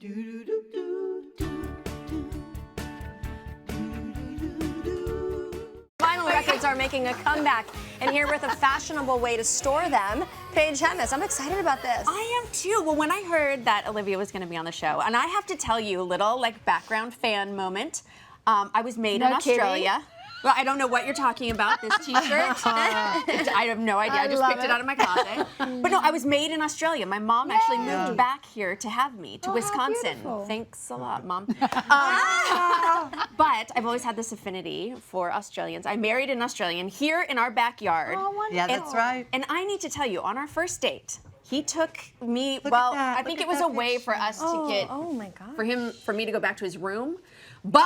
Vinyl records are making a comeback, and here with a fashionable way to store them, Paige Hemmis. I'm excited about this. I am too. Well, when I heard that Olivia was going to be on the show, and I have to tell you a little background fan moment. I was made in Australia. Well, I don't know what you're talking about, this t-shirt. I have no idea. I just picked it out of my closet. But no, I was made in Australia. My mom actually moved back here to have me, to Wisconsin. Thanks a lot, Mom. But I've always had this affinity for Australians. I married an Australian here in our backyard. Oh, wonderful. Yeah, that's right. And I need to tell you, on our first date, he took me, I think it was a way for us to get, for me to go back to his room. But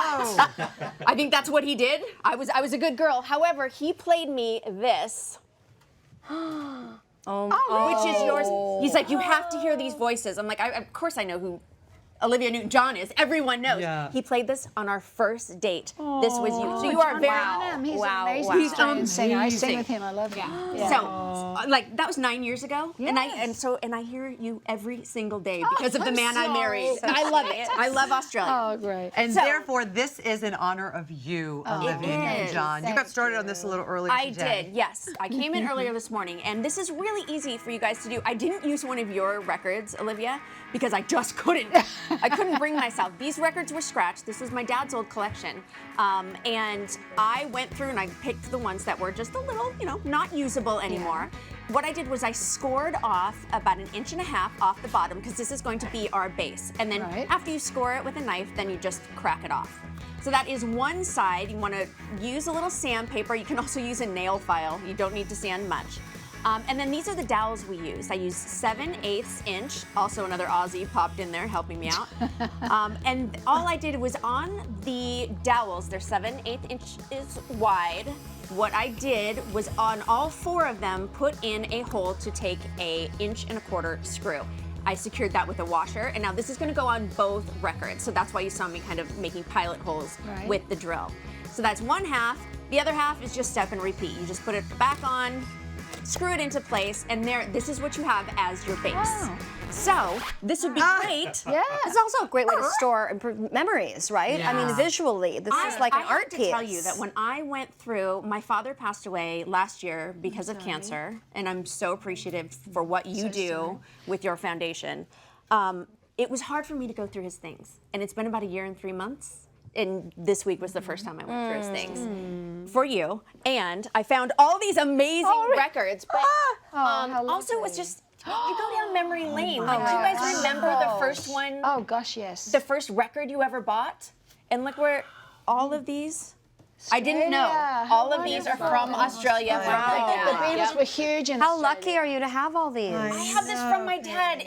I think that's what he did. I was a good girl. However, he played me this. Which is yours. He's like, you have to hear these voices. I'm like, of course I know who Olivia Newton-John is. Everyone knows. Yeah. He played this on our first date. This was you. So you are very He's amazing. He's an singer. I sing with him. I love him. Yeah. So, that was 9 years ago. Yes. And I hear you every single day because of the man I married. I love it. I love Australia. Oh, great. And therefore, this is in honor of you, Olivia Newton-John. You got started on this a little earlier today. I did, yes. I came in earlier this morning, and this is really easy for you guys to do. I didn't use one of your records, Olivia, because I just couldn't. I couldn't bring myself. These records were scratched. This was my dad's old collection. And I went through and I picked the ones that were just a little, not usable anymore. Yeah. What I did was I scored off about 1.5 inches off the bottom, because this is going to be our base. And then after you score it with a knife, then you just crack it off. So that is one side. You want to use a little sandpaper. You can also use a nail file. You don't need to sand much. And then these are the dowels we use. I use 7/8 inch, also another Aussie popped in there helping me out. And all I did was on the dowels, they're 7/8 inches wide. What I did was on all 4 of them, put in a hole to take a 1.25 inch screw. I secured that with a washer, and now this is gonna go on both records. So that's why you saw me kind of making pilot holes with the drill. So that's one half. The other half is just step and repeat. You just put it back on, screw it into place, and this is what you have as your base. Wow. So this would be great. Yeah. It's also a great way to store memories, right? Yeah. I mean, visually, this is like an art piece. I have to tell you that when I went through, my father passed away last year because of cancer, and I'm so appreciative for what you do with your foundation. It was hard for me to go through his things, and it's been about 1 year and 3 months. And this week was the first time I went through his things for you. And I found all these amazing records. But also, it was just, you go down memory lane. Do you guys remember the first one? Oh, gosh, yes. The first record you ever bought? And look where all of these, I didn't know. All of these are from Australia. The Beatles were huge in How lucky are you to have all these? I have this from my dad.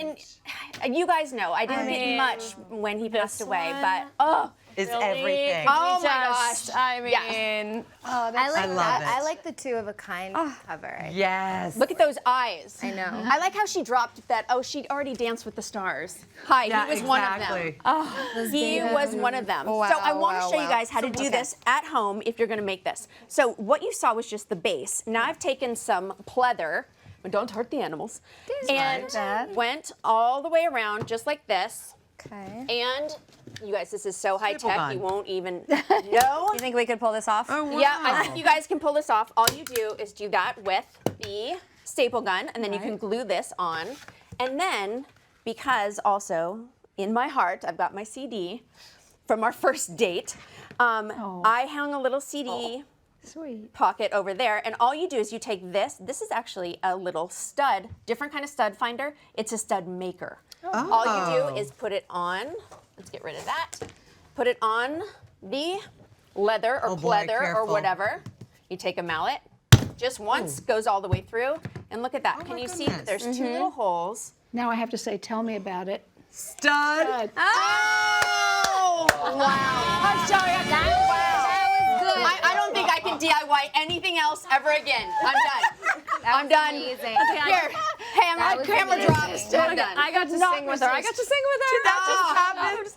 And you guys know, I didn't get much when he passed away. But, is everything. Oh my gosh. I mean, I love it. I like the 2 of a kind cover. Yes. Look at those eyes. I know. I like how she dropped that. Oh, she'd already danced with the stars. Hi, he was one of them. He was one of them. So I want to show you guys how to do this at home if you're going to make this. So what you saw was just the base. Now I've taken some pleather. Don't hurt the animals. And went all the way around just like this. Okay. And you guys, this is so high tech, you won't even know. You think we could pull this off? Oh, wow. Yeah, I think you guys can pull this off. All you do is do that with the staple gun, and then you can glue this on. And then, because also in my heart, I've got my CD from our first date. I hung a little CD pocket over there, and all you do is you take this. This is actually a little stud, different kind of stud finder. It's a stud maker. All you do is put it on. Let's get rid of that. Put it on the leather or pleather or whatever. You take a mallet, just once, goes all the way through, and look at that. Can you see that there's 2 little holes? Now I have to say, tell me about it. Stud. Oh! Wow. I'm sorry. I don't think I can DIY anything else ever again. I'm done. I'm done. Amazing. Here, hammer drops. I'm done. I got to sing with her. I got to sing with her.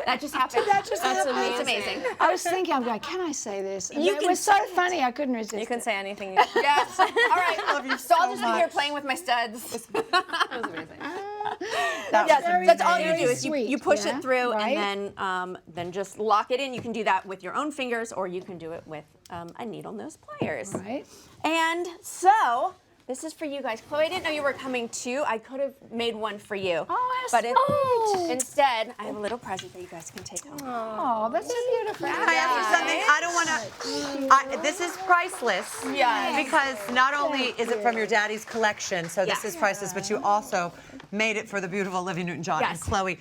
That just happened. That just happened. That's amazing. I was thinking, I'm going, can I say this? And it was so funny, I couldn't resist. You can say anything. Yes. All right. I love you So so I'll just be here much. playing with my studs. That was amazing. That's all you very do is you sweet, push yeah, it through right? and then just lock it in. You can do that with your own fingers, or you can do it with a needle nose pliers. Right. And so this is for you guys. Chloe, I didn't know you were coming too. I could have made one for you. Oh, but sweet. instead, I have a little present that you guys can take home. Oh, that's so beautiful. Can I ask you something? I don't want to. This is priceless. Yes. Because not only is it from your daddy's collection, so this is priceless, but you also made it for the beautiful Olivia Newton-John and Yes. Chloe.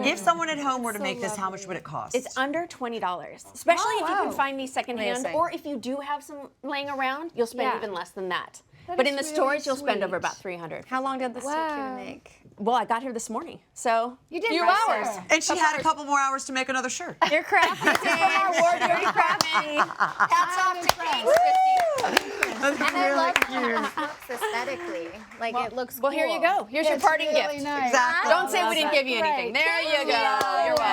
If someone at home were to make this, how much would it cost? It's under $20, especially if you can find these secondhand, Amazing. or if you do have some laying around, you'll spend Yeah. even less than that. That But is in the really stores, you'll spend sweet. over about $300. How long did this take you to Wow. make? Well, I got here this morning, so You did few nice hours. there. And she had a couple more hours to make another shirt. You're crafty, Paige. Wardrobe crafty. Hats off to Paige, Christy. That's And I really love cute. how this looks aesthetically. Like it looks Well, here you cool. go. Here's your It's parting really gift. nice. Exactly. Don't say we didn't give you anything. Great. There you Thank go. you. You're welcome.